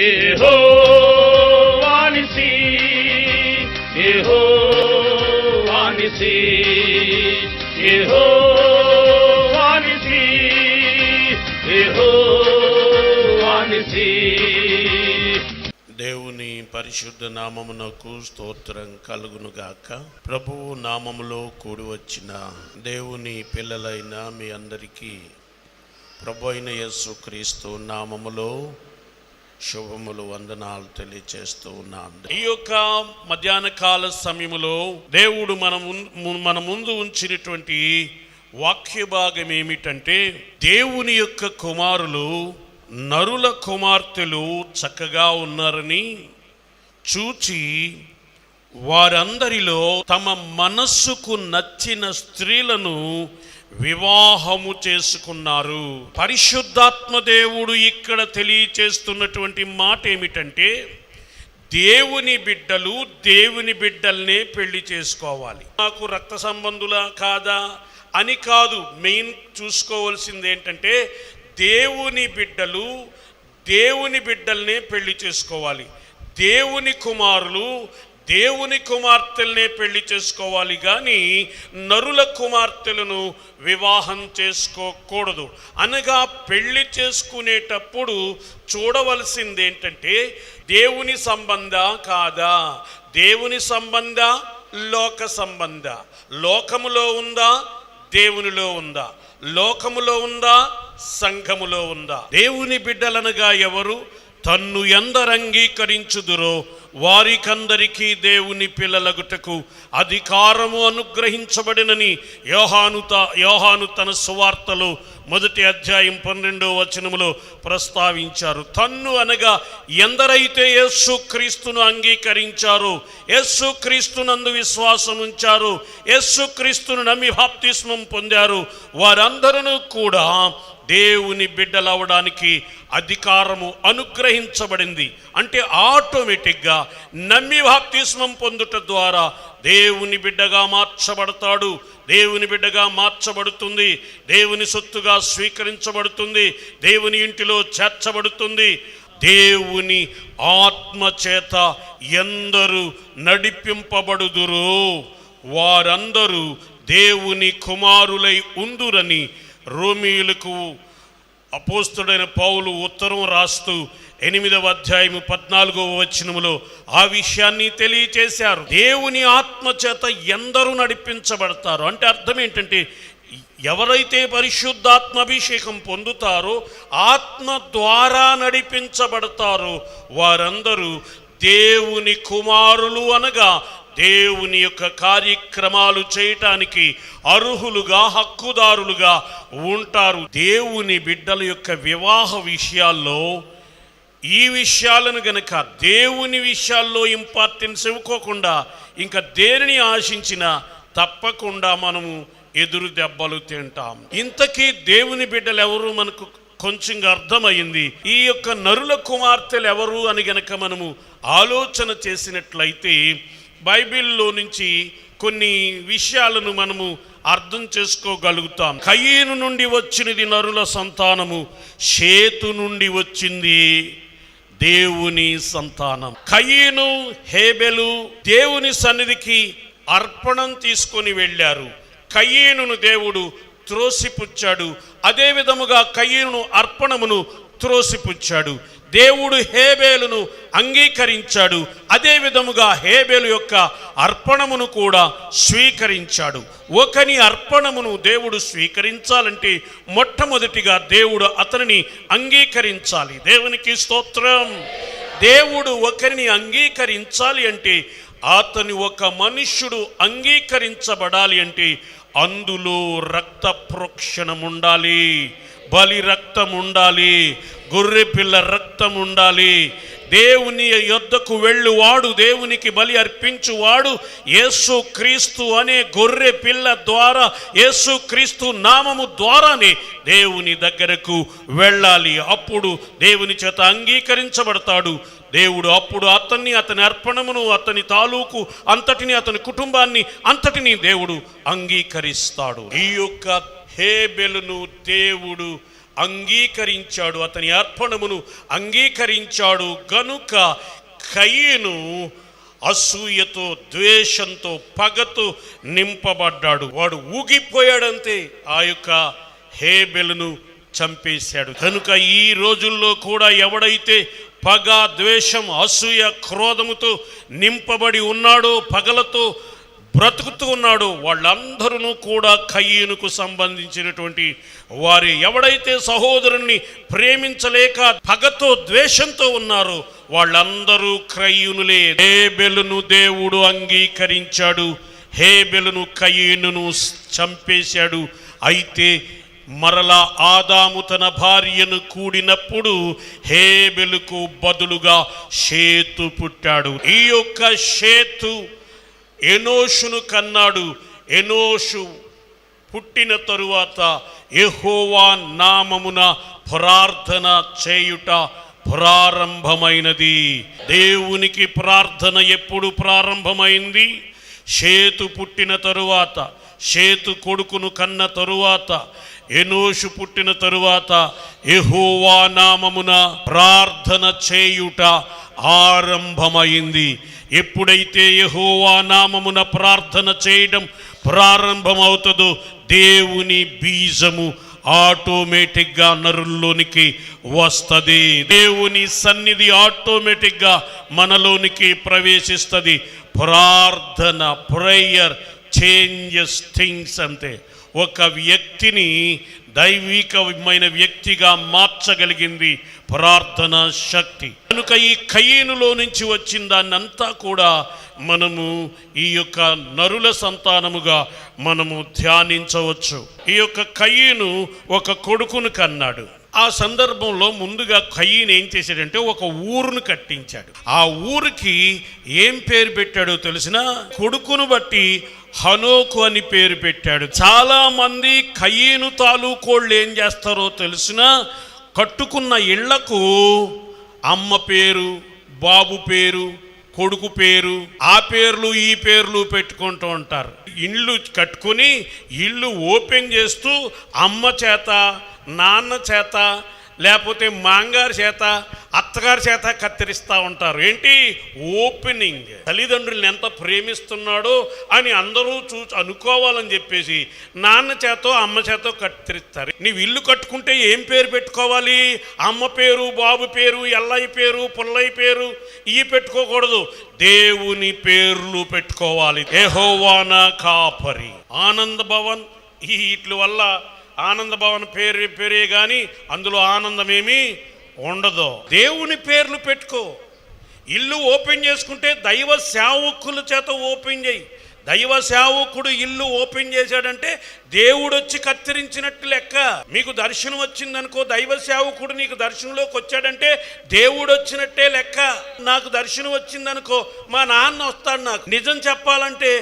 యెహోవా నిసి, యెహోవా నిసి, యెహోవా నిసి, యెహోవా నిసి. దేవుని పరిశుద్ధ నామమునకు స్తోత్రం కలుగునుగాక. ప్రభువు నామములో కూడి వచ్చిన దేవుని పిల్లలైన మీ అందరికీ ప్రభు అయిన యేసుక్రీస్తు నామములో శుభములు, వందనాలు తెలియచేస్తూ ఉన్నాను. ఈ యొక్క మధ్యాహ్న కాల సమయములో దేవుడు మన ముందు ఉంచినటువంటి వాక్య భాగం ఏమిటంటే, దేవుని యొక్క కుమారులు నరుల కుమార్తెలు చక్కగా ఉన్నారని చూచి వారందరిలో తమ మనస్సుకు నచ్చిన స్త్రీలను వివాహము చేసుకున్నారు. పరిశుద్ధాత్మ దేవుడు ఇక్కడ తెలియచేస్తున్నటువంటి మాట ఏమిటంటే, దేవుని బిడ్డలు దేవుని బిడ్డల్నే పెళ్లి చేసుకోవాలి. నాకు రక్త సంబంధులా కాదా అని కాదు, మెయిన్ చూసుకోవాల్సింది ఏంటంటే దేవుని బిడ్డలు దేవుని బిడ్డల్నే పెళ్లి చేసుకోవాలి. దేవుని కుమారులు దేవుని కుమార్తెలనే పెళ్లి చేసుకోవాలి, కానీ నరుల కుమార్తెలను వివాహం చేసుకోకూడదు. అనగా పెళ్లి చేసుకునేటప్పుడు చూడవలసింది ఏంటంటే, దేవుని సంబంధ కాదా, దేవుని సంబంధ లోక సంబంధ, లోకములో ఉందా దేవునిలో ఉందా, లోకములో ఉందా సంఘములో ఉందా. దేవుని బిడ్డలనగా ఎవరు? తన్ను ఎందరు అంగీకరించుదురో వారికందరికీ దేవుని పిల్లలగుటకు అధికారము అనుగ్రహించబడినని యోహాను తన సువార్తలో 1వ అధ్యాయం 12వ వచనములో ప్రస్తావించారు. తన్ను అనగా ఎందరైతే యేసు క్రీస్తును అంగీకరించారో, యేసు క్రీస్తునందు విశ్వాసం ఉంచారో, యేసు క్రీస్తును నమ్మి బాప్తిస్మం పొందారు, వారందరూ కూడా దేవుని బిడ్డలవడానికి అధికారము అనుగ్రహించబడింది. అంటే ఆటోమేటిక్గా నమ్మి బాప్తిస్మం పొందుట ద్వారా దేవుని బిడ్డగా మార్చబడతాడు, దేవుని బిడ్డగా మార్చబడుతుంది, దేవుని సొత్తుగా స్వీకరించబడుతుంది, దేవుని ఇంటిలో చేర్చబడుతుంది. దేవుని ఆత్మచేత ఎందరు నడిపింపబడుదురో వారందరూ దేవుని కుమారులై ఉందురని రోమీయులకు అపోస్తుడైన పౌలు ఉత్తరం రాస్తూ 8వ అధ్యాయము 14వ వచనములో ఆ విషయాన్ని తెలియచేశారు. దేవుని ఆత్మచేత ఎందరూ నడిపించబడతారు అంటే అర్థం ఏంటంటే, ఎవరైతే పరిశుద్ధాత్మ అభిషేకం పొందుతారో, ఆత్మ ద్వారా నడిపించబడతారో వారందరూ దేవుని కుమారులు, అనగా దేవుని యొక్క కార్యక్రమాలు చేయటానికి అర్హులుగా, హక్కుదారులుగా ఉంటారు. దేవుని బిడ్డల యొక్క వివాహ విషయాల్లో ఈ విషయాలను గనక దేవుని విషయాల్లో ఇంపార్టెన్స్ ఇవ్వకోకుండా ఇంకా దేనిని ఆశించినా తప్పకుండా మనము ఎదురు దెబ్బలు తింటాం. ఇంతకీ దేవుని బిడ్డలు ఎవరు మనకు కొంచెం అర్థమైంది. ఈ యొక్క నరుల కుమార్తెలు ఎవరు అని గనక మనము ఆలోచన చేసినట్లయితే బైబిల్లో నుంచి కొన్ని విషయాలను మనము అర్థం చేసుకోగలుగుతాం. కయీను నుండి వచ్చినది నరుల సంతానము, షేతు నుండి వచ్చింది దేవుని సంతానం. కయీను హేబెలు దేవుని సన్నిధికి అర్పణం తీసుకొని వెళ్ళారు. కయీనును దేవుడు త్రోసిపుచ్చాడు. అదే విధముగా కయీను అర్పణమును త్రోసిపుచ్చాడు. దేవుడు హేబేలును అంగీకరించాడు. అదే విధముగా హేబేలు యొక్క అర్పణమును కూడా స్వీకరించాడు. ఒకని అర్పణమును దేవుడు స్వీకరించాలంటే మొట్టమొదటిగా దేవుడు అతనిని అంగీకరించాలి. దేవునికి స్తోత్రం. దేవుడు ఒకరిని అంగీకరించాలి అంటే, అతని ఒక మనుష్యుడు అంగీకరించబడాలి అంటే అందులో రక్త ప్రోక్షణం ఉండాలి, బలి రక్తం ఉండాలి, గొర్రె పిల్ల రక్తం ఉండాలి. దేవుని యొద్దకు వెళ్ళువాడు, దేవునికి బలి అర్పించువాడు యేసు క్రీస్తు అనే గొర్రె పిల్ల ద్వారా, యేసు క్రీస్తు నామము ద్వారానే దేవుని దగ్గరకు వెళ్ళాలి. అప్పుడు దేవుని చేత అంగీకరించబడతాడు. దేవుడు అప్పుడు అతన్ని, అతని అర్పణమును, అతని తాలూకు అంతటిని, అతని కుటుంబాన్ని అంతటిని దేవుడు అంగీకరిస్తాడు. ఈ యొక్క హేబెలును దేవుడు అంగీకరించాడు, అతని అర్పణమును అంగీకరించాడు గనుక కయీను అసూయతో, ద్వేషంతో, పగతో నింపబడ్డాడు. వాడు ఊగిపోయాడంతే, ఆ యొక్క హేబెలును చంపేశాడు. కనుక ఈ రోజుల్లో కూడా ఎవడైతే పగ, ద్వేషం, అసూయ, క్రోధముతో నింపబడి ఉన్నాడో, పగలతో బ్రతుకుతూ ఉన్నాడో, వాళ్ళందరూ కూడా కయీనుకు సంబంధించినటువంటి వారే. ఎవడైతే సహోదరుణ్ణి ప్రేమించలేక పగతో, ద్వేషంతో ఉన్నారో వాళ్ళందరూ కయీనులే. హేబెలును దేవుడు అంగీకరించాడు, హేబెలును కయీనును చంపేశాడు. అయితే మరలా ఆదాము తన భార్యను కూడినప్పుడు హేబెలుకు బదులుగా షేతు పుట్టాడు. ఈ యొక్క షేతు ఎనోషును కన్నాడు. ఎనోషు పుట్టిన తరువాత యెహోవా నామమున ప్రార్థన చేయుట ప్రారంభమైనది. దేవునికి ప్రార్థన ఎప్పుడు ప్రారంభమైంది? షేతు పుట్టిన తరువాత, షేతు కొడుకును కన్న తరువాత, ఎనోషు పుట్టిన తరువాత యెహోవా నామమున ప్రార్థన చేయుట ఆరంభమైంది. ఎప్పుడైతే యెహోవా నామమున ప్రార్థన చేయడం ప్రారంభమవుతుందో దేవుని బీజము ఆటోమేటిక్గా నరుల్లోనికి వస్తుంది. దేవుని సన్నిధి ఆటోమేటిక్గా మనలోనికి ప్రవేశిస్తుంది. ప్రార్థన, ప్రేయర్ చేంజెస్ థింగ్స్. అంతే, ఒక వ్యక్తిని దైవికమైన వ్యక్తిగా మార్చగలిగింది ప్రార్థన శక్తి. కనుక ఈ కయీనులో నుంచి వచ్చిన దాన్నంతా కూడా మనము ఈ యొక్క నరుల సంతానముగా మనము ధ్యానించవచ్చు. ఈ యొక్క కయీను ఒక కొడుకును కన్నాడు. ఆ సందర్భంలో ముందుగా కయీను ఏం చేశాడంటే ఒక ఊరును కట్టించాడు. ఆ ఊరికి ఏం పేరు పెట్టాడో తెలిసిన? కొడుకును బట్టి హనోకు అని పేరు పెట్టాడు. చాలా మంది కయీను తాలూకోళ్ళు ఏం చేస్తారో తెలిసిన? కట్టుకున్న ఇళ్లకు అమ్మ పేరు, బాబు పేరు, కొడుకు పేరు, ఆ పేర్లు ఈ పేర్లు పెట్టుకుంటూ ఉంటారు. ఇళ్ళు కట్టుకుని ఇల్లు ఓపెన్ చేస్తూ అమ్మ చేత, నాన్న చేత, లేకపోతే మాంగారి చేత, అత్తగారి చేత కత్తిరిస్తూ ఉంటారు. ఏంటి? ఓపెనింగ్. తల్లిదండ్రులను ఎంత ప్రేమిస్తున్నాడో అని అందరూ అనుకోవాలని చెప్పేసి నాన్న చేతో అమ్మ చేతో కత్తిరిస్తారు. నీవు ఇల్లు కట్టుకుంటే ఏం పేరు పెట్టుకోవాలి? అమ్మ పేరు, బాబు పేరు, ఎల్లయ్య పేరు, పుల్లయ్య పేరు ఇవి పెట్టుకోకూడదు. దేవుని పేర్లు పెట్టుకోవాలి. యెహోవా నా కాపరి. ఆనంద భవన్ వీటి వల్ల ఆనంద భవన్ పేరే కానీ అందులో ఆనందమేమీ ఉండదు. దేవుని పేర్లు పెట్టుకో. ఇల్లు ఓపెన్ చేసుకుంటే దైవ సేవకుల చేత ఓపెన్ చేయి. దైవ సేవకుడు ఇల్లు ఓపెన్ చేశాడంటే దేవుడు వచ్చి కత్తిరించినట్టు లెక్క. మీకు దర్శనం వచ్చిందనుకో, దైవ సేవకుడు నీకు దర్శనంలోకి వచ్చాడంటే దేవుడు వచ్చినట్టే లెక్క. నాకు దర్శనం వచ్చిందనుకో, మా నాన్న వస్తాడు. నాకు నిజం చెప్పాలంటే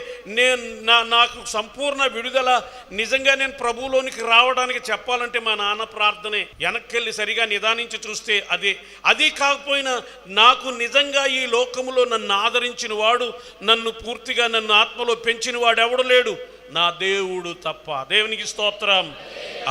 నాకు సంపూర్ణ విడుదల, నిజంగా నేను ప్రభువులోనికి రావడానికి చెప్పాలంటే మా నాన్న ప్రార్థనే. వెనక్కెళ్ళి సరిగా నిదానించి చూస్తే అది కాకపోయినా నాకు నిజంగా ఈ లోకములో నన్ను ఆదరించిన వాడు, నన్ను పూర్తిగా నన్ను ఆత్మలో పెంచిన వాడు ఎవడు లేడు, నా దేవుడు తప్ప. దేవునికి స్తోత్రం.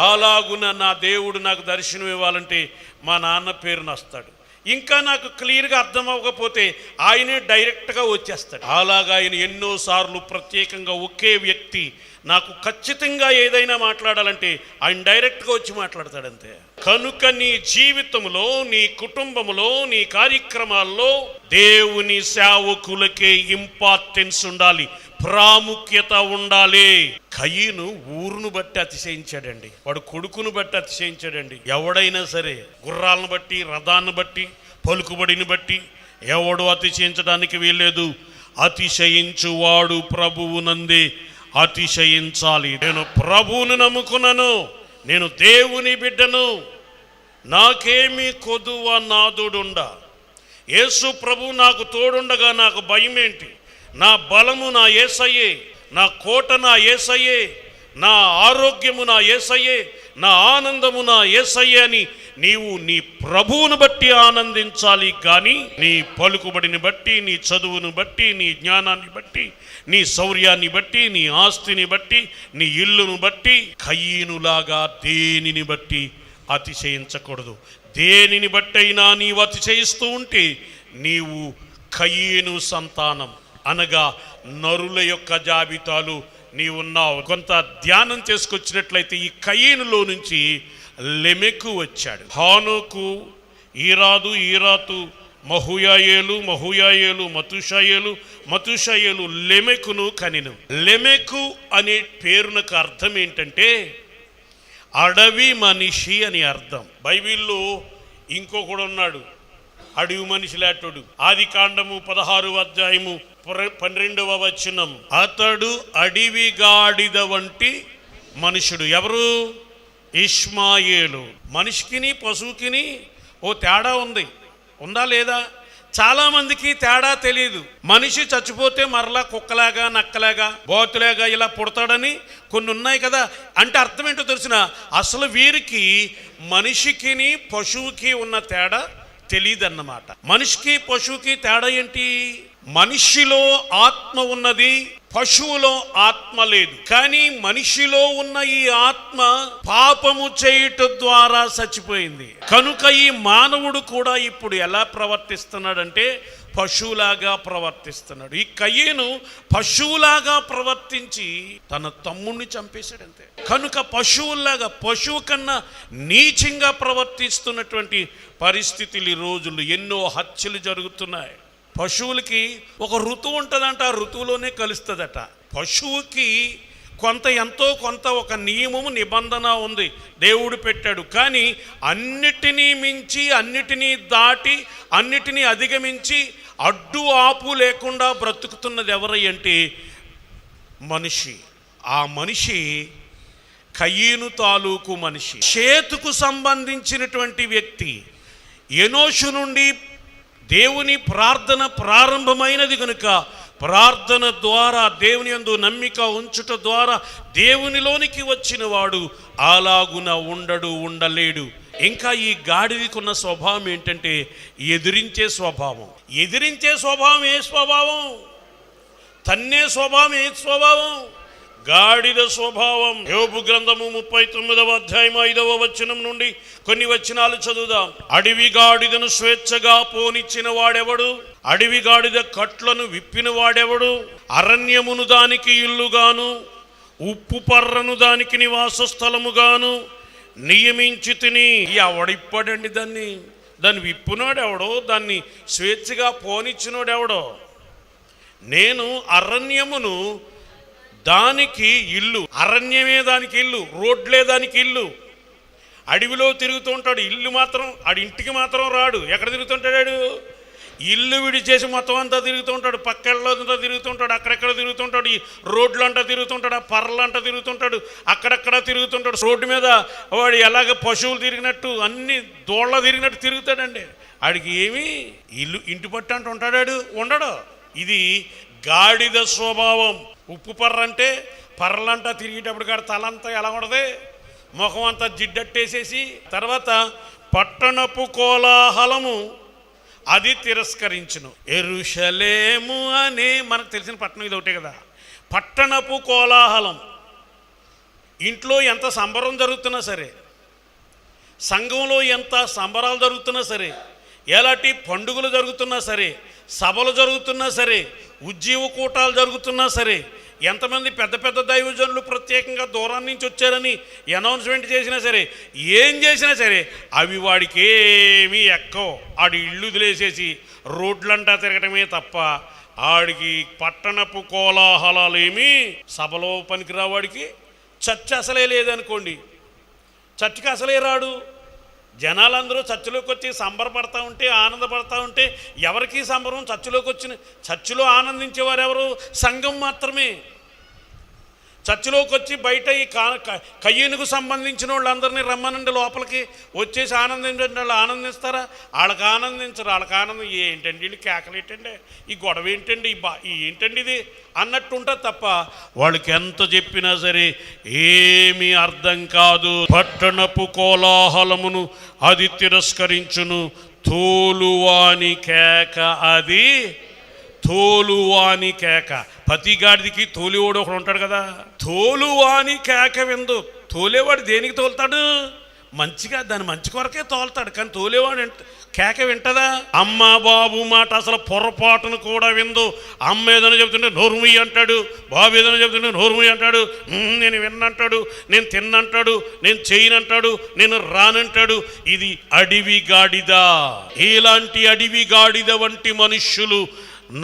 అలాగున నా దేవుడు నాకు దర్శనం ఇవ్వాలంటే మా నాన్న పేరును వస్తాడు. ఇంకా నాకు క్లియర్గా అర్థం అవ్వకపోతే ఆయనే డైరెక్ట్గా వచ్చేస్తాడు. అలాగా ఆయన ఎన్నోసార్లు ప్రత్యేకంగా ఒకే వ్యక్తి నాకు ఖచ్చితంగా ఏదైనా మాట్లాడాలంటే ఆయన డైరెక్ట్గా వచ్చి మాట్లాడతాడంతే. కనుక నీ జీవితంలో, నీ కుటుంబంలో, నీ కార్యక్రమాల్లో దేవుని సేవకులకే ఇంపార్టెన్స్ ఉండాలి, ప్రాముఖ్యత ఉండాలి. కయీను ఊరును బట్టి అతిశయించాడండి, వాడు కొడుకును బట్టి అతిశయించాడండి. ఎవడైనా సరే గుర్రాలను బట్టి, రథాన్ని బట్టి, పలుకుబడిని బట్టి ఎవడు అతిశయించడానికి వీల్లేదు. అతిశయించువాడు ప్రభువునందే అతిశయించాలి. నేను ప్రభువును నమ్ముకున్నాను, నేను దేవుని బిడ్డను, నాకేమీ కొదువ నాదుడుండా. యేసు ప్రభు నాకు తోడుండగా నాకు భయం ఏంటి? నా బలము నా యేసయ్యే, నా కోట నా యేసయ్యే, నా ఆరోగ్యము నా యేసయ్యే, నా ఆనందము నా యేసయ్యే అని నీవు నీ ప్రభువును బట్టి ఆనందించాలి. కానీ నీ పలుకుబడిని బట్టి, నీ చదువును బట్టి, నీ జ్ఞానాన్ని బట్టి, నీ శౌర్యాన్ని బట్టి, నీ ఆస్తిని బట్టి, నీ ఇల్లును బట్టి కయీనులాగా దేనిని బట్టి అతిశయించకూడదు. దేనిని బట్టైనా నీవు అతిశయిస్తూ ఉంటే నీవు కయీను సంతానం అనగా నరుల యొక్క జాబితాలు నీవున్నావు. కొంత ధ్యానం చేసుకొచ్చినట్లయితే ఈ కయీనులో నుంచి లెమెకు వచ్చాడు. హానోకు, ఈరాతు, మహుయాయేలు, మతుషాయేలు లెమెకును కనిను. లెమెకు అనే పేరునకు అర్థం ఏంటంటే అడవి మనిషి అని అర్థం. బైబిల్లో ఇంకొకడు ఉన్నాడు, అడవి మనిషి లాంటోడు. ఆదికాండము 16వ అధ్యాయము 12వ వచనం, అతడు అడవి గాడిద వంటి మనుషుడు. ఎవరు? ఇష్మాయేలు. మనిషికిని పశువుకిని ఓ తేడా ఉందా లేదా? చాలామందికి తేడా తెలియదు. మనిషి చచ్చిపోతే మరలా కుక్కలాగా, నక్కలాగా, బోతులాగా ఇలా పుడతాడని కొన్ని ఉన్నాయి కదా. అంటే అర్థం ఏంటో తెలిసిన, అసలు వీరికి మనిషికిని పశువుకి ఉన్న తేడా తెలియదన్నమాట. మనిషికి పశువుకి తేడా ఏంటి? మనిషిలో ఆత్మ ఉన్నది, పశువులో ఆత్మ లేదు. కానీ మనిషిలో ఉన్న ఈ ఆత్మ పాపము చేయటం ద్వారా చచ్చిపోయింది. కనుక ఈ మానవుడు కూడా ఇప్పుడు ఎలా ప్రవర్తిస్తున్నాడంటే పశువులాగా ప్రవర్తిస్తున్నాడు. ఈ కయీను పశువులాగా ప్రవర్తించి తన తమ్ముణ్ణి చంపేశాడు అంతే. కనుక పశువు కన్నా నీచంగా ప్రవర్తిస్తున్నటువంటి పరిస్థితులు ఈ రోజులు ఎన్నో హత్యలు జరుగుతున్నాయి. పశువులకి ఒక ఋతువు ఉంటుందంట, ఆ ఋతువులోనే కలుస్తుందట. పశువుకి ఎంతో కొంత ఒక నియమము, నిబంధన ఉంది, దేవుడు పెట్టాడు. కానీ అన్నిటినీ మించి, అన్నిటినీ దాటి, అన్నిటినీ అధిగమించి అడ్డు ఆపు లేకుండా బ్రతుకుతున్నది ఎవరై అంటే మనిషి. ఆ మనిషి కయీను తాలూకు మనిషి. షేతుకు సంబంధించినటువంటి వ్యక్తి. ఎనోషు నుండి దేవుని ప్రార్థన ప్రారంభమైనది కనుక ప్రార్థన ద్వారా, దేవుని యందు నమ్మిక ఉంచుట ద్వారా దేవునిలోనికి వచ్చిన వాడు అలాగున ఉండలేడు. ఇంకా ఈ గాడిదకున్న స్వభావం ఏంటంటే ఎదిరించే స్వభావం. ఎదిరించే స్వభావం ఏ స్వభావం? తన్నే స్వభావం ఏ స్వభావం? గాడిద స్వభావం. యోబు గ్రంథము 39వ అధ్యాయం 5వ వచనం నుండి కొన్ని వచనాలు చదువుదాం. అడవి గాడిదను స్వేచ్ఛగా పోనిచ్చిన వాడెవడు? అడవి గాడిద కట్లను విప్పిన వాడెవడు? అరణ్యమును దానికి ఇల్లుగాను, ఉప్పు పర్రను దానికి నివాస స్థలముగాను నియమించి తిని. ఎవడిప్పాడండి దాన్ని విప్పునోడెవడో, దాన్ని స్వేచ్ఛగా పోనిచ్చినోడెవడో? నేను అరణ్యమును దానికి ఇల్లు, అరణ్యమే దానికి ఇల్లు, రోడ్లే దానికి ఇల్లు. అడవిలో తిరుగుతూ ఉంటాడు, ఇల్లు మాత్రం ఇంటికి మాత్రం రాడు. ఎక్కడ తిరుగుతుంటాడు? ఇల్లు విడిచేసి మొత్తం అంతా తిరుగుతూ ఉంటాడు, పక్కల్లో అంతా తిరుగుతుంటాడు, అక్కడెక్కడ తిరుగుతుంటాడు, ఈ రోడ్లు అంతా తిరుగుతుంటాడు, ఆ పర్రలు అంతా తిరుగుతుంటాడు, అక్కడక్కడ తిరుగుతుంటాడు. రోడ్డు మీద వాడు ఎలాగ పశువులు తిరిగినట్టు, అన్ని దోళ్ళ తిరిగినట్టు తిరుగుతాడండి. ఆడికి ఏమి ఇంటి పట్టు అంటూ ఉంటాడు, ఉండడు. ఇది గాడిద స్వభావం. ఉప్పు పర్ర అంటే పర్రలంటా తిరిగేటప్పుడు కాదు, తలంతా ఎలా ఉండదు, ముఖం అంతా జిడ్డట్టేసేసి. తర్వాత పట్టణపు కోలాహలము అది తిరస్కరించును. యెరూషలేము అనే మనకు తెలిసిన పట్టణం ఇది ఒకటే కదా. పట్టణపు కోలాహలం. ఇంట్లో ఎంత సంబరం జరుగుతున్నా సరే, సంఘంలో ఎంత సంబరాలు జరుగుతున్నా సరే, ఎలాంటి పండుగలు జరుగుతున్నా సరే, సభలు జరుగుతున్నా సరే, ఉజ్జీవ కూటాలు జరుగుతున్నా సరే, ఎంతమంది పెద్ద పెద్ద దైవజనులు ప్రత్యేకంగా దూరం నుంచి వచ్చారని అనౌన్స్మెంట్ చేసినా సరే, ఏం చేసినా సరే అవి వాడికి ఏమీ ఎక్కవు. ఆడి ఇల్లు వదిలేసేసి రోడ్లంటా తిరగటమే తప్ప ఆడికి పట్టణపు కోలాహలాలు ఏమీ సభలో పనికిరావు. వాడికి చర్చ అసలే లేదనుకోండి, చర్చకి అసలే రాడు. జనాలందరూ చర్చిలోకి వచ్చి సంబరపడతా ఉంటే, ఆనందపడతా ఉంటే ఎవరికి సంబరం? చర్చిలో ఆనందించేవారు ఎవరు? సంఘం మాత్రమే. చర్చిలోకి వచ్చి బయట ఈ కయ్యనుకు సంబంధించిన వాళ్ళందరినీ రమ్మనండి లోపలికి, వచ్చేసి ఆనందించండి. వాళ్ళు ఆనందిస్తారా? వాళ్ళకి ఆనందించరు. వాళ్ళకి ఆనందం ఏంటండి, వీళ్ళు కేకలు ఏంటండి, ఈ గొడవ ఏంటండి, ఏంటండి ఇది అన్నట్టు ఉంటుంది తప్ప వాళ్ళకి ఎంత చెప్పినా సరే ఏమీ అర్థం కాదు. పట్టణపు కోలాహలమును అది తిరస్కరించును, తోలువాని కేక అది తోలువాని కేక. పతిగాడికి తోలివాడు ఒకడు ఉంటాడు కదా, తోలువాని కేక విందు. తోలేవాడు దేనికి తోలుతాడు? మంచిగా దాని మంచి కొరకే తోలుతాడు, కానీ తోలేవాడు కేక వింటదా? అమ్మ బాబు మాట అసలు పొరపాటును కూడా విందు. అమ్మ ఏదైనా చెబుతుంటే నోరుముయ్యి అంటాడు, బాబు ఏదైనా చెబుతుంటే నోరుముయ్యి అంటాడు, నేను విన్నంటాడు, నేను తిన్నంటాడు, నేను చేయనంటాడు, నేను రానంటాడు. ఇది అడవి గాడిద. ఇలాంటి అడవి గాడిద వంటి మనుష్యులు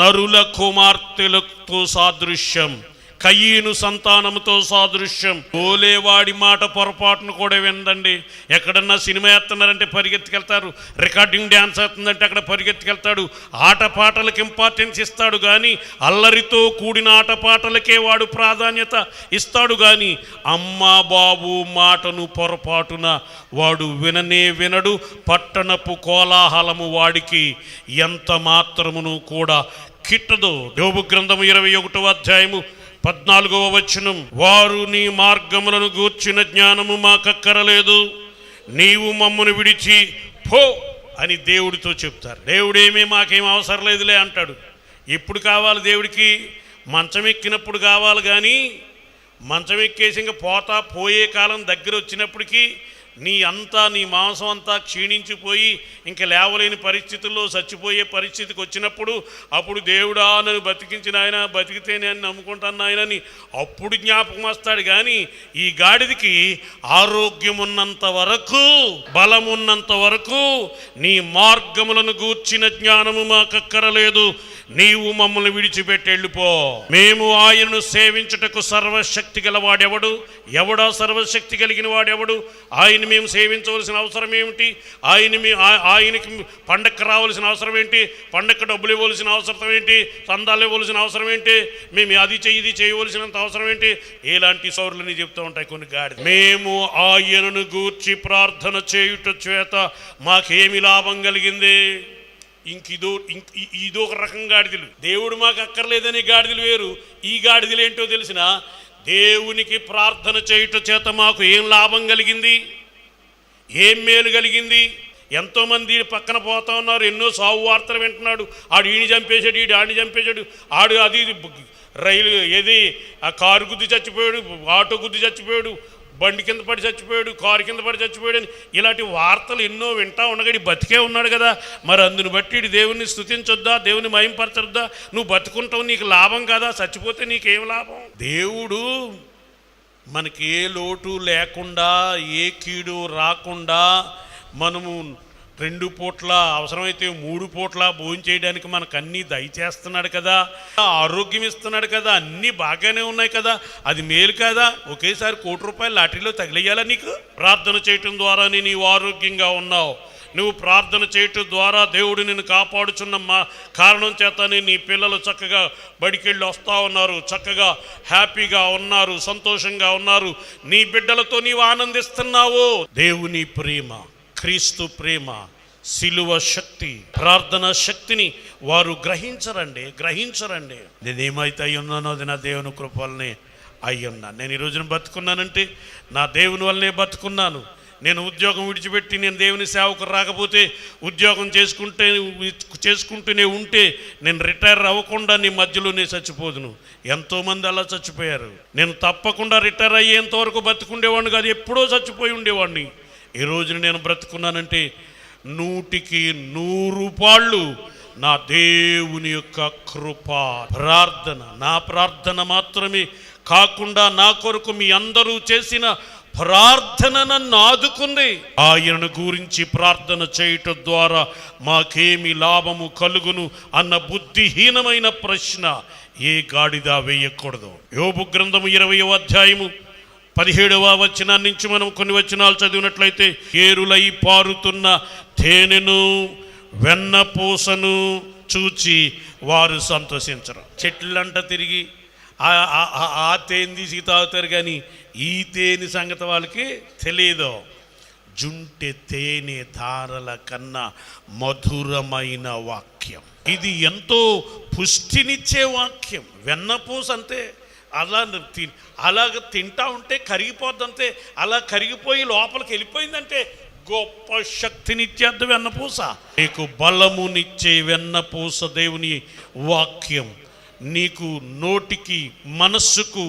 నరుల కుమార్తెలతో సాదృశ్యం, కయీను సంతానముతో సాదృశ్యం. ఓలేవాడి మాట పొరపాటును కూడా వినండి. ఎక్కడన్నా సినిమా వేస్తున్నారంటే పరిగెత్తుకెళ్తారు, రికార్డింగ్ డ్యాన్స్ అవుతుందంటే అక్కడ పరిగెత్తుకెళ్తాడు. ఆటపాటలకు ఇంపార్టెన్స్ ఇస్తాడు కానీ అల్లరితో కూడిన ఆటపాటలకే వాడు ప్రాధాన్యత ఇస్తాడు కానీ అమ్మా బాబు మాటను పొరపాటున వాడు విననే వినడు. పట్టణపు కోలాహలము వాడికి ఎంత మాత్రమును కూడా కిట్టదు. యోబు గ్రంథము 21వ అధ్యాయము 14వ వచనం, వారు నీ మార్గములను గూర్చిన జ్ఞానము మాకక్కరలేదు, నీవు మమ్మను విడిచి పో అని దేవుడితో చెప్తారు. దేవుడేమీ మాకేం అవసరం లేదులే అంటాడు. ఎప్పుడు కావాలి దేవుడికి? మంచం ఎక్కినప్పుడు కావాలి. కానీ మంచం ఎక్కేసి ఇంకా పోయే కాలం దగ్గర వచ్చినప్పటికీ నీ మాంసం అంతా క్షీణించిపోయి ఇంక లేవలేని పరిస్థితుల్లో చచ్చిపోయే పరిస్థితికి వచ్చినప్పుడు అప్పుడు దేవుడా నన్ను బతికించిన ఆయన, బతికితే నేను నమ్ముకుంటాను ఆయనని అప్పుడు జ్ఞాపకం వస్తాడు. కానీ ఈ గాడిదకి ఆరోగ్యం ఉన్నంత వరకు, బలం ఉన్నంత వరకు నీ మార్గములను గూర్చిన జ్ఞానము మాకక్కరలేదు, నీవు మమ్మల్ని విడిచిపెట్టి వెళ్ళిపో. మేము ఆయనను సేవించుటకు సర్వశక్తి గలవాడెవడు? ఎవడా సర్వశక్తి కలిగిన వాడెవడు? ఆయన మేము సేవించవలసిన అవసరం ఏమిటి? ఆయనకి పండగ రావాల్సిన అవసరం ఏంటి? పండగ డబ్బులు ఇవ్వాల్సిన అవసరం ఏంటి? చందాలు ఇవ్వాల్సిన అవసరం ఏంటి? మేము అది ఇది చేయవలసినంత అవసరం ఏంటి? ఇలాంటి సౌరులని చెప్తూ ఉంటాయి కొన్ని గాడి. మేము ఆయనను గూర్చి ప్రార్థన చేయుట చేత మాకేమి లాభం కలిగింది? ఇదొక రకం గాడిదలు. దేవుడు మాకు అక్కర్లేదని గాడిదలు వేరు. ఈ గాడిదలు ఏంటో తెలిసిన, దేవునికి ప్రార్థన చేయుట చేత మాకు ఏం లాభం కలిగింది, ఏం మేలు కలిగింది? ఎంతోమంది పక్కన పోతా ఉన్నారు, ఎన్నో సాగు వార్తలు వింటున్నాడు. ఆడు ఈయన చంపేశాడు, ఈడు ఆడిని చంపేశాడు, ఆడు అది రైలు ఏది ఆ కారు గుద్ది చచ్చిపోయాడు, ఆటో గుద్ది చచ్చిపోయాడు, బండి కింద పడి చచ్చిపోయాడు, కారు కింద పడి చచ్చిపోయాడు అని ఇలాంటి వార్తలు ఎన్నో వింటా ఉండగా బతికే ఉన్నాడు కదా. మరి అందుని బట్టి దేవుని స్తుతించొద్దా, దేవుని మహింపరచొద్దా? నువ్వు బతుకుంటావు, నీకు లాభం కదా, చచ్చిపోతే నీకేం లాభం? దేవుడు మనకి ఏ లోటు లేకుండా, ఏ కీడు రాకుండా, మనము 2 పూట్ల అవసరమైతే 3 పూట్ల భోజనం చేయడానికి మనకు అన్నీ దయచేస్తున్నాడు కదా, ఆరోగ్యం ఇస్తున్నాడు కదా, అన్నీ బాగానే ఉన్నాయి కదా, అది మేలు కదా. ఒకేసారి ₹1,00,00,000 లాటరీలో తగిలేయాలా నీకు? ప్రార్థన చేయటం ద్వారానే నీవు ఆరోగ్యంగా ఉన్నావు. నువ్వు ప్రార్థన చేయటం ద్వారా దేవుడు నిన్ను కాపాడుచున్న కారణం చేతనే నీ పిల్లలు చక్కగా బడికెళ్ళి వస్తూ ఉన్నారు, చక్కగా హ్యాపీగా ఉన్నారు, సంతోషంగా ఉన్నారు. నీ బిడ్డలతో నీవు ఆనందిస్తున్నావు. దేవుని ప్రేమ, క్రీస్తు ప్రేమ, సిలువ శక్తి, ప్రార్థన శక్తిని వారు గ్రహించరండి. నేనేమైతే అయ్యున్నానో అది నా దేవుని కృప వల్లనే అయ్యున్నాను. నేను ఈ రోజున బతుకున్నానంటే నా దేవుని వల్లనే బతుకున్నాను. నేను ఉద్యోగం విడిచిపెట్టి నేను దేవుని సేవకు రాకపోతే, ఉద్యోగం చేసుకుంటూనే ఉంటే నేను రిటైర్ అవ్వకుండా నీ మధ్యలోనే చచ్చిపోదును. ఎంతోమంది అలా చచ్చిపోయారు. నేను తప్పకుండా రిటైర్ అయ్యేంత వరకు బతుకుండేవాడిని కాదు, ఎప్పుడో చచ్చిపోయి ఉండేవాడిని. ఈ రోజున నేను బ్రతుకున్నానంటే 100కి 100 పాళ్ళు నా దేవుని యొక్క కృప. నా ప్రార్థన మాత్రమే కాకుండా నా కొరకు మీ అందరూ చేసిన ప్రార్థన నన్ను ఆదుకుంది. ఆయనను గురించి ప్రార్థన చేయటం ద్వారా మాకేమి లాభము కలుగును అన్న బుద్ధిహీనమైన ప్రశ్న ఏ గాడిద వేయకూడదు. యోబు గ్రంథము 20వ అధ్యాయము 17వ వచనాన్ని నుంచి మనం కొన్ని వచనాలు చదివినట్లయితే, ఏరులై పారుతున్న తేనెను వెన్నపూసను చూచి వారు సంతోషించరు. చెట్లంట తిరిగి ఆ తేనె తీసి తాగుతారు కానీ ఈ తేనె సంగతి వాళ్ళకి తెలియదు. జుంటె తేనె ధారల కన్నా మధురమైన వాక్యం ఇది, ఎంతో పుష్టినిచ్చే వాక్యం. వెన్నపూస అంతే, అలాగ తింటా ఉంటే కరిగిపోద్దంతే, అలా కరిగిపోయి లోపలికి వెళ్ళిపోయిందంటే గొప్ప శక్తినిచ్చేద్దు వెన్నపూస. నీకు బలమునిచ్చే వెన్నపూస దేవుని వాక్యం. నీకు నోటికి మనస్సుకు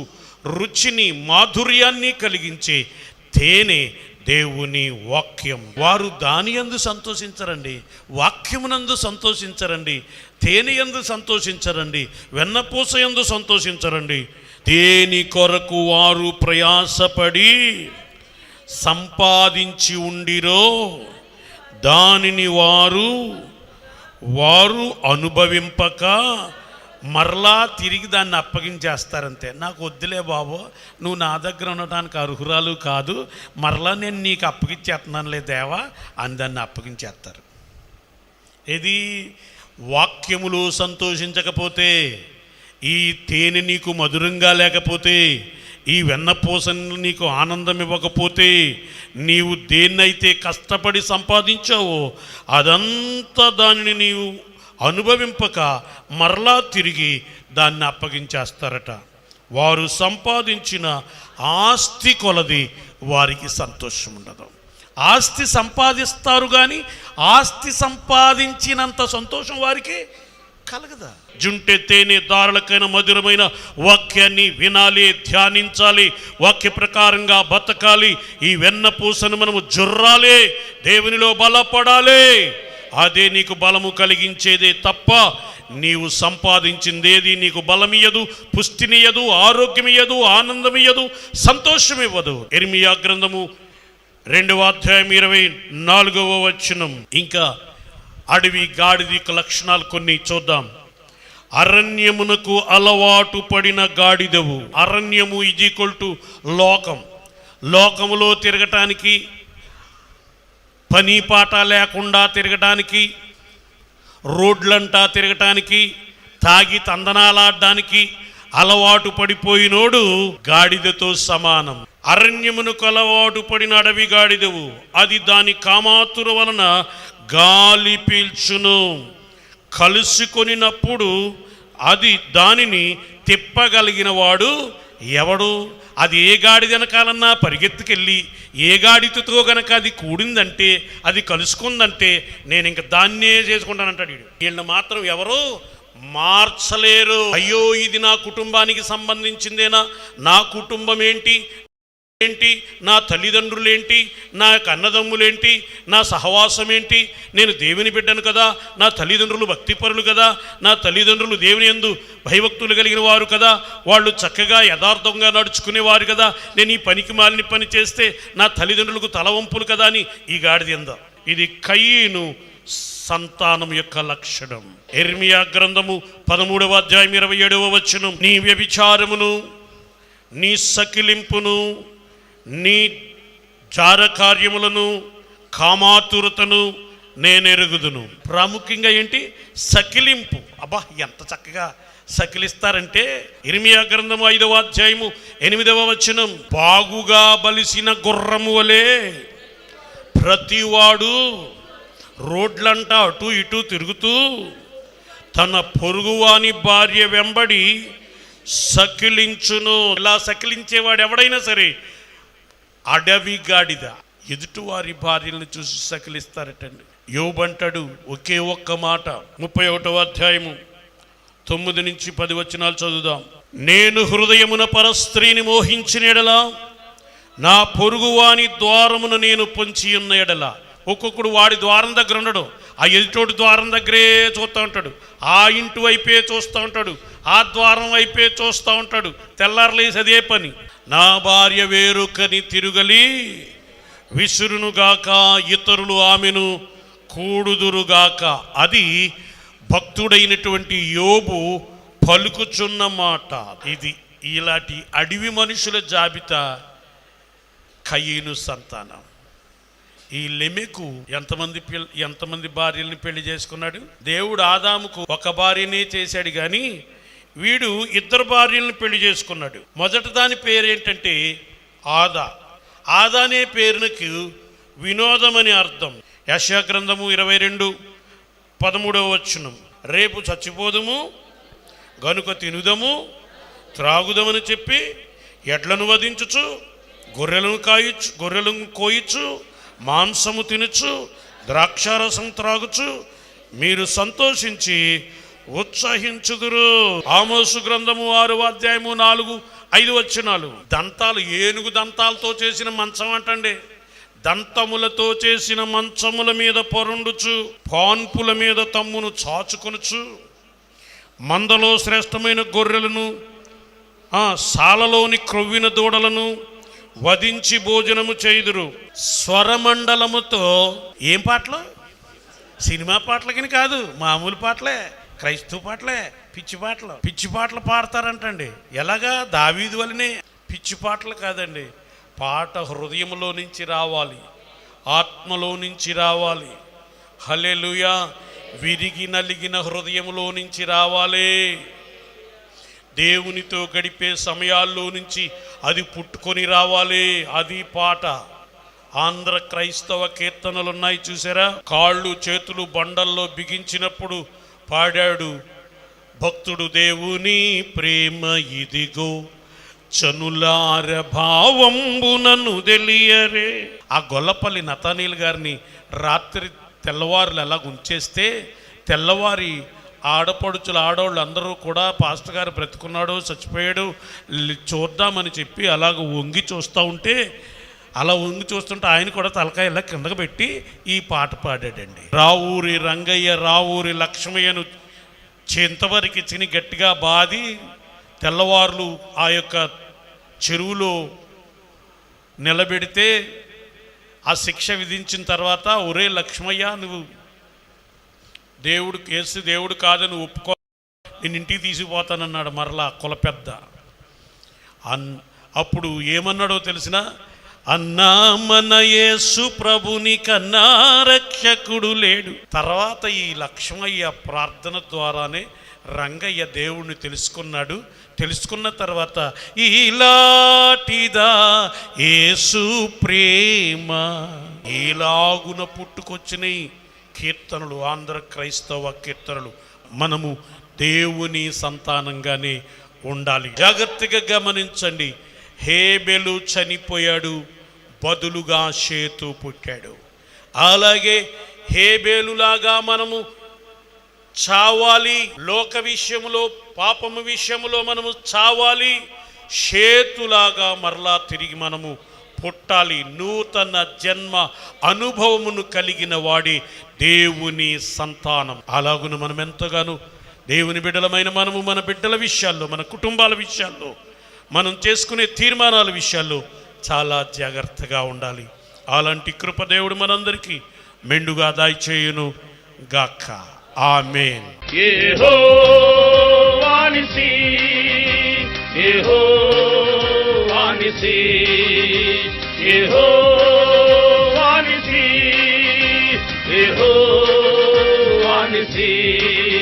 రుచిని మాధుర్యాన్ని కలిగించే తేనె దేవుని వాక్యం. వారు దాని యందు సంతోషించరండి, వాక్యమునందు సంతోషించరండి, తేనె యందు సంతోషించరండి, వెన్నపూస యందు సంతోషించరండి. దేని కొరకు వారు ప్రయాసపడి సంపాదించి ఉండిరో దానిని వారు అనుభవింపక మరలా తిరిగి దాన్ని అప్పగించేస్తారంతే. నాకు వద్దులే బాబు, నువ్వు నా దగ్గర ఉండటానికి అర్హురాలు కాదు, మరలా నేను నీకు అప్పగించేస్తున్నానులే దేవా అని దాన్ని అప్పగించేస్తారు. ఇది వాక్యములో సంతోషించకపోతే, ఈ తేనె నీకు మధురంగా లేకపోతే, ఈ వెన్నపూసను నీకు ఆనందం ఇవ్వకపోతే, నీవు దేన్నైతే కష్టపడి సంపాదించావో అదంతా దానిని నీవు అనుభవింపక మరలా తిరిగి దాన్ని అప్పగించేస్తారట. వారు సంపాదించిన ఆస్తి కొలది వారికి సంతోషం ఉండదు. ఆస్తి సంపాదిస్తారు కానీ ఆస్తి సంపాదించినంత సంతోషం వారికి కలగదా. జుంటె తేనె దారులకైన మధురమైన వాక్యాన్ని వినాలి, ధ్యానించాలి, వాక్య ప్రకారంగా బతకాలి. ఈ వెన్నపూసను మనము జుర్రాలి, దేవునిలో బలపడాలి. అదే నీకు బలము కలిగించేదే తప్ప నీవు సంపాదించిందేది నీకు బలమియ్యదు, పుష్టినియ్యదు, ఆరోగ్యమియ్యదు, ఆనందమియ్యదు, సంతోషమివ్వదు. ఇర్మియా గ్రంథము 2వ అధ్యాయం 24వ వచనం. ఇంకా అడవి గాడిద లక్షణాలు కొన్ని చూద్దాం. అరణ్యమునకు అలవాటు పడిన గాడిదవు. అరణ్యము = లోకం. లోకములో తిరగటానికి, పని పాట లేకుండా తిరగటానికి, రోడ్లంటా తిరగటానికి, తాగి తందనాలాడడానికి అలవాటు పడిపోయినోడు గాడిదతో సమానం. అరణ్యమునకు అలవాటు పడిన అడవి గాడిదవు, అది దాని కామాతుర వలన గాలి పీల్చును. కలుసుకొనినప్పుడు అది దానిని తిప్పగలిగిన వాడు ఎవడు? అది ఏ గాడిద వెనకాలన్నా పరిగెత్తుకెళ్ళి ఏ గాడిదతో గనక అది కూడిందంటే, అది కలుసుకుందంటే, నేను ఇంక దాన్నే చేసుకుంటానంటాడు వీడు. వీళ్ళని మాత్రం ఎవరు మార్చలేరు. అయ్యో ఇది నా కుటుంబానికి సంబంధించిందేనా, నా కుటుంబం ఏంటి, నా తల్లిదండ్రులేంటి, నా అన్నదమ్ములేంటి, నా సహవాసం ఏంటి, నేను దేవుని బిడ్డను కదా, నా తల్లిదండ్రులు భక్తిపరులు కదా, నా తల్లిదండ్రులు దేవుని యందు భయభక్తులు కలిగిన వారు కదా, వాళ్ళు చక్కగా యథార్థంగా నడుచుకునేవారు కదా, నేను ఈ పనికి మాలిన పని చేస్తే నా తల్లిదండ్రులకు తలవంపులు కదా అని ఈ గాడిద. ఇది కయీను సంతానం యొక్క లక్షణం. ఇర్మియా గ్రంథము 13వ అధ్యాయం 27వ వచనం. నీ వ్యభిచారమును, నీ సకిలింపును, నీ జారకార్యములను, కామాతురతను నేనెరుగుదును. ప్రాముఖ్యంగా ఏంటి? సకిలింపు. అబ్బా ఎంత చక్కగా సకిలిస్తారంటే, ఇర్మియా గ్రంథము 5వ అధ్యాయము 8వ వచనం. బాగుగా బలిసిన గుర్రము వలె ప్రతివాడు రోడ్లంటా అటు ఇటు తిరుగుతూ తన పొరుగువాని భార్య వెంబడి సకిలించును. ఇలా సకిలించేవాడు ఎవడైనా సరే అడవి గాడిద. ఎదుటివారి భార్యలను చూసి సకిలిస్తారటండి. యోబు అంటాడు ఒకే ఒక్క మాట, 31వ అధ్యాయము 9 నుంచి 10 వచనాలు చదువుదాం. నేను హృదయమున పరస్త్రీని మోహించిన ఎడల, నా పొరుగువాని ద్వారమును నేను పొంచి ఉన్న ఎడల. ఒక్కొక్కడు వాడి ద్వారం దగ్గర ఉండడు, ఆ ఎదుటోడి ద్వారం దగ్గరే చూస్తూ ఉంటాడు, ఆ ఇంటి వైపే చూస్తూ ఉంటాడు, ఆ ద్వారం వైపే చూస్తూ ఉంటాడు. తెల్లారలేసి అదే పని. నా భార్య వేరొకని తిరుగలి విసురునుగాక, ఇతరులు ఆమెను కూడుదురుగాక. అది భక్తుడైనటువంటి యోబు పలుకుచున్న మాట. ఇది ఇలాంటి అడవి మనుషుల జాబితా కయీను సంతానం. ఈ లెమెకు ఎంతమంది భార్యల్ని పెళ్లి చేసుకున్నాడు? దేవుడు ఆదాముకు ఒక భార్యనే చేశాడు, కానీ వీడు 2 భార్యలను పెళ్లి చేసుకున్నాడు. మొదటి దాని పేరేంటంటే ఆదా. ఆదా అనే పేరునకు వినోదం అని అర్థం. యెషయా గ్రంథము 22:13 వచనం. రేపు చచ్చిపోదుము గనుక తినుదము త్రాగుదమని చెప్పి ఎడ్లను వధించుచు, గొర్రెలను కోయిచు, మాంసము తినుచు, ద్రాక్షారసం త్రాగుచు మీరు సంతోషించి ఉత్సహించుదురు. ఆమోసు గ్రంథము 6వ అధ్యాయము 4-5 వచనాలు. దంతాలు, ఏనుగు దంతాలతో చేసిన మంచం అంటండి. దంతములతో చేసిన మంచముల మీద పొరుండుచు, పాన్పుల మీద తమ్మును చాచుకొనుచు, మందలో శ్రేష్టమైన గొర్రెలను, సాలలోని క్రొవ్విన దూడలను వధించి భోజనము చేయుదురు. స్వరమండలముతో ఏం పాటలు? సినిమా పాటలకి కాదు, మామూలు పాటలే, క్రైస్తవ పాటలే, పిచ్చి పాటలు పాడతారంటండి. ఎలాగా? దావీదు వలనే. పిచ్చి పాటలు కాదండి, పాట హృదయంలో నుంచి రావాలి, ఆత్మలో నుంచి రావాలి. హల్లెలూయా. విరిగి నలిగిన హృదయంలో నుంచి రావాలి. దేవునితో గడిపే సమయాల్లో నుంచి అది పుట్టుకొని రావాలి. అది పాట. ఆంధ్ర క్రైస్తవ కీర్తనలు ఉన్నాయి చూసారా? కాళ్ళు చేతులు బండల్లో బిగించినప్పుడు పాడాడు భక్తుడు, దేవుని ప్రేమ ఇదిగో చనులార భావంబునను తెలియరే. ఆ గొల్లపల్లి నతానీల్ గారిని రాత్రి తెల్లవారులు ఎలా ఉంచేస్తే, తెల్లవారి ఆడపడుచులు ఆడవాళ్ళు అందరూ కూడా పాస్టర్ గారు బ్రతుకున్నాడు చచ్చిపోయాడు చూద్దామని చెప్పి అలాగ వంగి చూస్తూ ఉంటే, అలా వంగి చూస్తుంటే ఆయన కూడా తలకాయ ఇలా కిందకు పెట్టి ఈ పాట పాడాడండి. రావూరి రంగయ్య రావూరి లక్ష్మయ్యను చింతవరికి చిని గట్టిగా బాది తెల్లవార్లు ఆ యొక్క చెరువులో నిలబెడితే, ఆ శిక్ష విధించిన తర్వాత, ఒరే లక్ష్మయ్య, నువ్వు దేవుడు కేసు దేవుడు కాదని ఒప్పుకో, నేను ఇంటికి తీసుకుపోతానన్నాడు మరలా కుల పెద్ద. అప్పుడు ఏమన్నాడో తెలిసిన? అన్నా మన యేసు ప్రభుని కన్నా రక్షకుడు లేడు. తర్వాత ఈ లక్ష్మయ్య ప్రార్థన ద్వారానే రంగయ్య దేవుణ్ణి తెలుసుకున్నాడు. తెలుసుకున్న తర్వాత ఇలాంటిదా యేసు ప్రేమ, ఇలాగున పుట్టుకొచ్చినాయి కీర్తనలు, ఆంధ్ర క్రైస్తవ కీర్తనలు. మనము దేవుని సంతానంగానే ఉండాలి. జాగ్రత్తగా గమనించండి. హేబెలు చనిపోయాడు, బదులుగా షేతు పుట్టాడు. అలాగే హేబేలులాగా మనము చావాలి. లోక విషయములో, పాపము విషయములో మనము చావాలి. షేతులాగా మరలా తిరిగి మనము పుట్టాలి. నూతన జన్మ అనుభవమును కలిగిన వాడి దేవుని సంతానం. అలాగున మనం ఎంతగానో దేవుని బిడ్డలమైన మనము మన బిడ్డల విషయాల్లో, మన కుటుంబాల విషయాల్లో, మనం చేసుకునే తీర్మానాల విషయాల్లో చాలా జాగ్రత్తగా ఉండాలి. అలాంటి కృప దేవుడు మనందరికీ మెండుగా దయచేయును గాక. ఆమేన్. యెహోవా నిసి, యెహోవా నిసి, యెహోవా నిసి, యెహోవా నిసి.